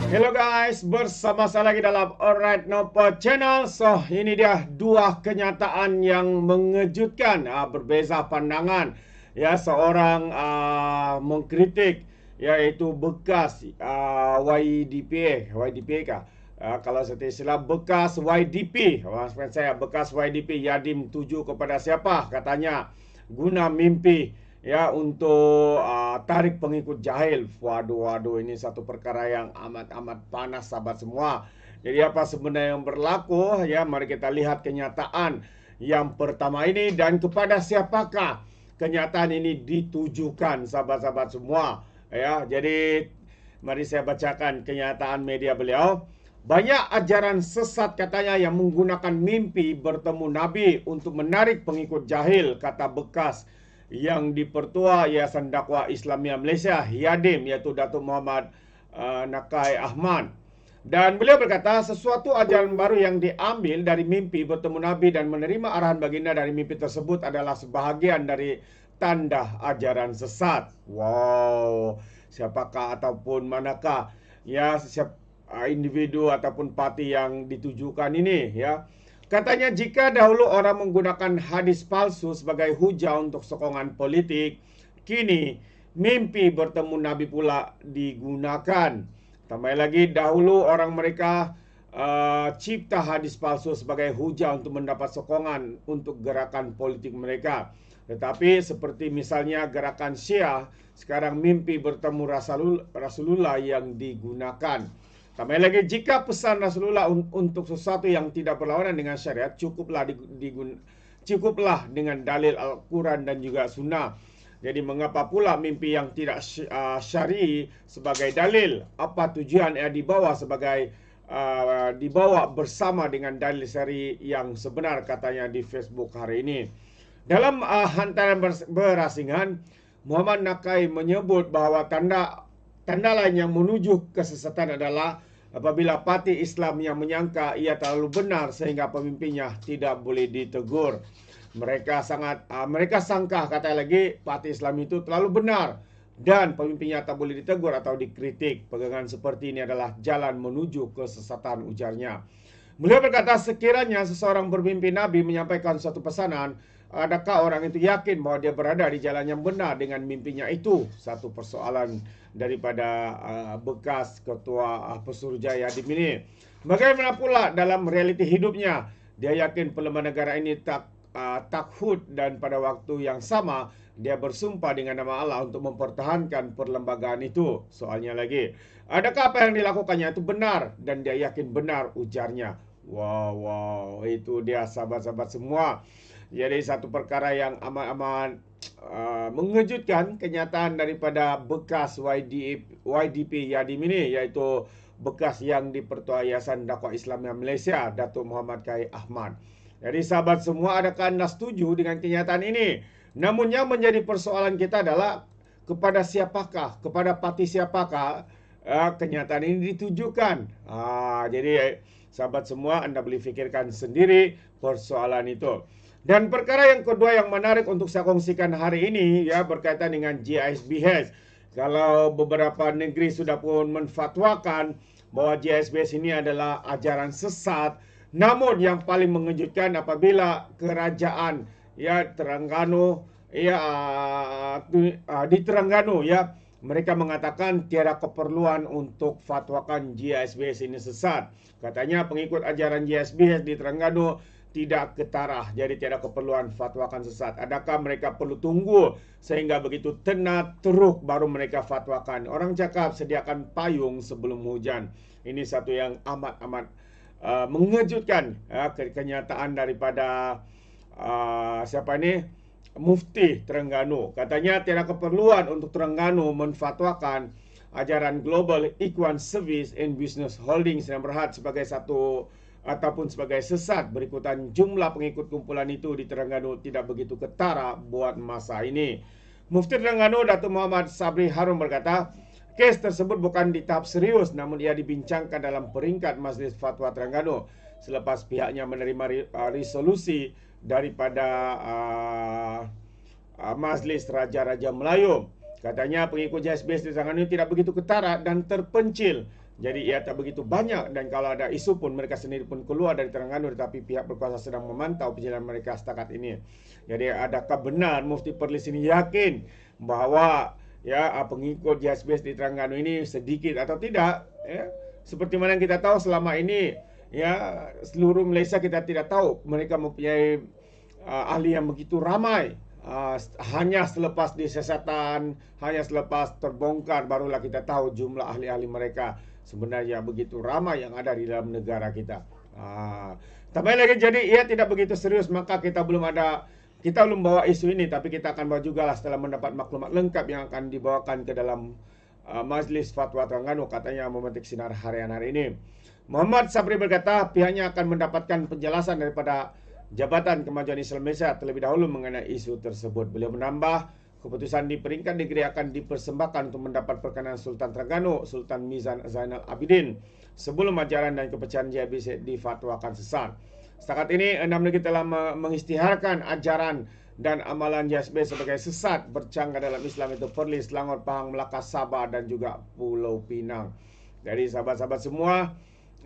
Hello guys, bersama saya lagi dalam Alright Nopo Channel. So, ini dia dua kenyataan yang mengejutkan, berbeza pandangan. Ya, seorang mengkritik yaitu bekas YDP kah? Kalau saya istilah bekas YDP, maksud saya bekas YDP Yadim tuju kepada siapa? Katanya guna mimpi ya untuk tarik pengikut jahil. Waduh, ini satu perkara yang amat panas sahabat semua. Jadi apa sebenarnya yang berlaku ya, mari kita lihat kenyataan yang pertama ini dan kepada siapakah kenyataan ini ditujukan sahabat-sahabat semua ya. Jadi mari saya bacakan kenyataan media beliau. Banyak ajaran sesat katanya yang menggunakan mimpi bertemu Nabi untuk menarik pengikut jahil, kata bekas yang dipertua Yayasan Dakwah Islamia Malaysia Yadim, yaitu Datuk Muhammad Nakai Ahmad. Dan beliau berkata sesuatu ajaran baru yang diambil dari mimpi bertemu Nabi dan menerima arahan baginda dari mimpi tersebut adalah sebahagian dari tanda ajaran sesat. Wow, siapakah ataupun manakah ya individu ataupun parti yang ditujukan ini ya. Katanya jika dahulu orang menggunakan hadis palsu sebagai hujah untuk sokongan politik, kini mimpi bertemu Nabi pula digunakan. Tambah lagi dahulu orang mereka cipta hadis palsu sebagai hujah untuk mendapat sokongan untuk gerakan politik mereka. Tetapi seperti misalnya gerakan Syiah, sekarang mimpi bertemu Rasulullah yang digunakan. Tambah lagi, jika pesan Rasulullah untuk sesuatu yang tidak berlawanan dengan syariat, cukuplah dengan dalil Al-Quran dan juga Sunnah. Jadi mengapa pula mimpi yang tidak syar'i sebagai dalil? Apa tujuan dibawa bersama dengan dalil syar'i yang sebenar, katanya di Facebook hari ini. Dalam hantaran berasingan, Muhammad Nakai menyebut bahwa tanda lain yang menuju kesesatan adalah apabila parti Islam yang menyangka ia terlalu benar sehingga pemimpinnya tidak boleh ditegur. Mereka sangka, kata lagi, parti Islam itu terlalu benar dan pemimpinnya tak boleh ditegur atau dikritik. Pegangan seperti ini adalah jalan menuju kesesatan, ujarnya. Beliau berkata sekiranya seseorang bermimpi Nabi menyampaikan suatu pesanan, adakah orang itu yakin bahwa dia berada di jalan yang benar dengan mimpinya itu? Satu persoalan daripada bekas ketua Pesuruhjaya Yadim ini. Bagaimana pula dalam realiti hidupnya? Dia yakin pelemahan negara ini takhut dan pada waktu yang sama dia bersumpah dengan nama Allah untuk mempertahankan perlembagaan itu. Soalnya lagi, adakah apa yang dilakukannya itu benar dan dia yakin benar, ujarnya. Wow, itu dia sahabat-sahabat semua. Jadi satu perkara yang amat mengejutkan, kenyataan daripada bekas YDP Yadim ini, yaitu bekas yang dipertua Yayasan Dakwah Islamia Malaysia, Datuk Muhammad Kai Ahmad. Jadi sahabat semua, adakah anda setuju dengan kenyataan ini? Namun yang menjadi persoalan kita adalah kepada siapakah, kepada parti siapakah kenyataan ini ditujukan. Jadi sahabat semua, anda boleh fikirkan sendiri persoalan itu. Dan perkara yang kedua yang menarik untuk saya kongsikan hari ini ya, berkaitan dengan JSBH. Kalau beberapa negeri sudah pun menfatwakan bahwa JSBH ini adalah ajaran sesat, namun yang paling mengejutkan apabila kerajaan ya Terengganu ya di Terengganu ya, mereka mengatakan tiada keperluan untuk fatwakan JSBH ini sesat. Katanya pengikut ajaran JSBH di Terengganu tidak ketarah, jadi tiada keperluan fatwakan sesat. Adakah mereka perlu tunggu sehingga begitu tenat teruk baru mereka fatwakan? Orang cakap sediakan payung sebelum hujan. Ini satu yang amat mengejutkan kenyataan daripada siapa ini? Mufti Terengganu. Katanya tiada keperluan untuk Terengganu menfatwakan ajaran Global Ikhwan Service and Business Holdings yang Berhad sebagai satu ataupun sebagai sesat. Berikutan jumlah pengikut kumpulan itu di Terengganu tidak begitu ketara buat masa ini. Mufti Terengganu Datuk Muhammad Sabri Harun berkata, kes tersebut bukan di tahap serius, namun ia dibincangkan dalam peringkat Majlis Fatwa Terengganu selepas pihaknya menerima resolusi daripada Majlis Raja-Raja Melayu. Katanya pengikut JSBS di Terengganu tidak begitu ketara dan terpencil. Jadi ia tak begitu banyak, dan kalau ada isu pun mereka sendiri pun keluar dari Terengganu, tetapi pihak berkuasa sedang memantau perjalanan mereka setakat ini. Jadi adakah benar Mufti Perlis ini yakin bahawa pengikut JSBS di Terengganu ini sedikit atau tidak? Seperti mana yang kita tahu selama ini, seluruh Malaysia kita tidak tahu mereka mempunyai ahli yang begitu ramai. Hanya selepas disesatan, hanya selepas terbongkar, barulah kita tahu jumlah ahli-ahli mereka sebenarnya begitu ramai yang ada di dalam negara kita. Tambah lagi, jadi ia tidak begitu serius, maka kita belum bawa isu ini, tapi kita akan bawa juga lah setelah mendapat maklumat lengkap yang akan dibawakan ke dalam Majlis Fatwa Terengganu, katanya memetik sinar harian hari ini. Muhammad Sabri berkata pihaknya akan mendapatkan penjelasan daripada Jabatan Kemajuan Islam Malaysia terlebih dahulu mengenai isu tersebut. Beliau menambah, keputusan di peringkat negeri akan dipersembahkan untuk mendapat perkenan Sultan Terengganu, Sultan Mizan Zainal Abidin, sebelum ajaran dan kepercayaan JSBS difatwakan sesat. Setakat ini, 6 negeri telah mengisytiharkan ajaran dan amalan JSBS sebagai sesat bercanggah dalam Islam, itu Perlis, Selangor, Pahang, Melaka, Sabah dan juga Pulau Pinang. Jadi sahabat-sahabat semua,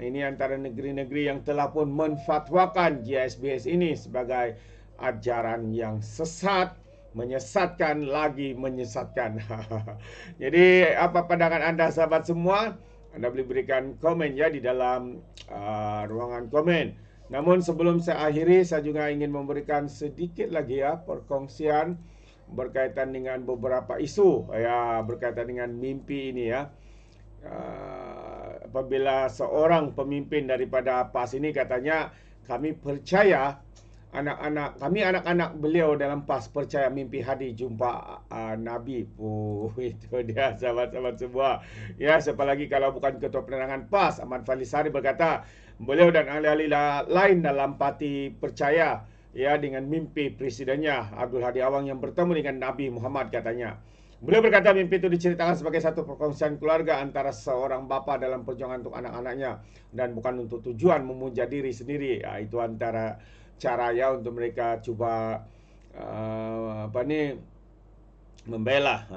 ini antara negeri-negeri yang telah pun menfatwakan JSBS ini sebagai ajaran yang sesat, menyesatkan lagi menyesatkan. Jadi apa pandangan anda sahabat semua? Anda boleh berikan komen di dalam ruangan komen. Namun sebelum saya akhiri, saya juga ingin memberikan sedikit lagi perkongsian berkaitan dengan beberapa isu berkaitan dengan mimpi ini apabila seorang pemimpin daripada PAS ini katanya, kami percaya anak-anak beliau dalam PAS percaya mimpi Hadi jumpa Nabi. Itu dia sahabat-sahabat semua. Siapa lagi kalau bukan Ketua Penerangan PAS Ahmad Falisari berkata beliau dan ahli-ahli lain dalam parti percaya dengan mimpi presidennya Abdul Hadi Awang yang bertemu dengan Nabi Muhammad, katanya. Beliau berkata mimpi itu diceritakan sebagai satu perkongsian keluarga antara seorang bapa dalam perjuangan untuk anak-anaknya dan bukan untuk tujuan memuja diri sendiri. Itu antara cara untuk mereka cuba membela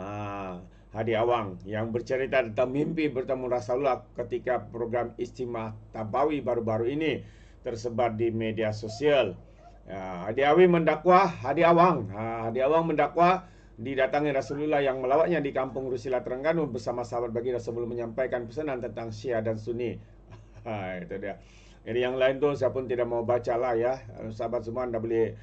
Hadi Awang yang bercerita tentang mimpi bertemu Rasulullah ketika program Istimewa Tabawi baru-baru ini tersebar di media sosial. Hadi Awang mendakwa didatangi Rasulullah yang melawatnya di kampung Rusila Terengganu bersama sahabat baginda sebelum menyampaikan pesanan tentang Syiah dan Sunni. Itu dia. Jadi yang lain tu saya pun tidak mau baca lah sahabat semua, anda boleh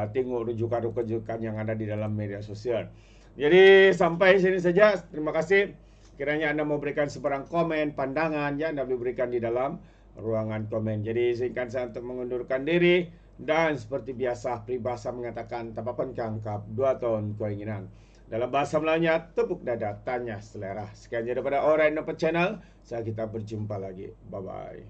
tengok rujukan-rujukan yang ada di dalam media sosial. Jadi sampai sini saja. Terima kasih. Kiranya anda mau berikan sebarang komen, pandangan anda boleh berikan di dalam ruangan komen. Jadi izinkan saya untuk mengundurkan diri. Dan seperti biasa, peribahasa mengatakan tapapan kangkap 2 tahun keinginan. Dalam bahasa Melayunya, tepuk dada, tanya selera. Sekian daripada Alright Nampak Channel. Kita berjumpa lagi. Bye-bye.